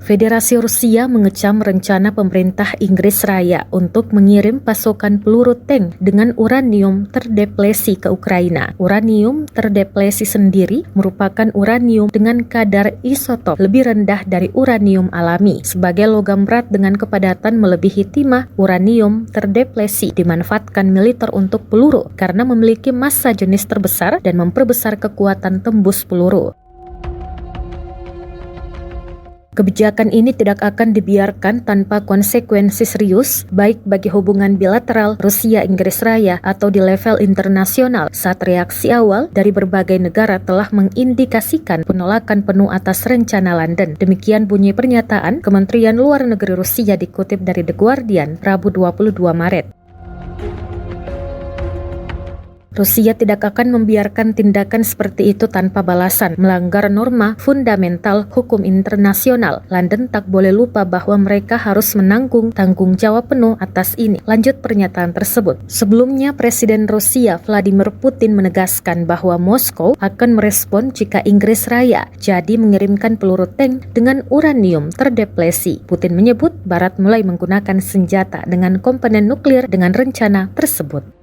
Federasi Rusia mengecam rencana pemerintah Inggris Raya untuk mengirim pasokan peluru tank dengan uranium terdeplesi ke Ukraina. Uranium terdeplesi sendiri merupakan uranium dengan kadar isotop lebih rendah dari uranium alami. Sebagai logam berat dengan kepadatan melebihi timah, uranium terdeplesi dimanfaatkan militer untuk peluru karena memiliki massa jenis terbesar dan memperbesar kekuatan tembus peluru. Kebijakan ini tidak akan dibiarkan tanpa konsekuensi serius, baik bagi hubungan bilateral Rusia-Inggris Raya atau di level internasional, saat reaksi awal dari berbagai negara telah mengindikasikan penolakan penuh atas rencana London. Demikian bunyi pernyataan Kementerian Luar Negeri Rusia dikutip dari The Guardian, Rabu 22 Maret. Rusia tidak akan membiarkan tindakan seperti itu tanpa balasan, melanggar norma fundamental hukum internasional. London tak boleh lupa bahwa mereka harus menanggung tanggung jawab penuh atas ini. Lanjut pernyataan tersebut. Sebelumnya, Presiden Rusia Vladimir Putin menegaskan bahwa Moskow akan merespon jika Inggris Raya jadi mengirimkan peluru tank dengan uranium terdeplesi. Putin menyebut Barat mulai menggunakan senjata dengan komponen nuklir dengan rencana tersebut.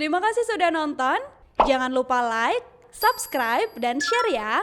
Terima kasih sudah nonton. Jangan lupa like, subscribe, dan share ya.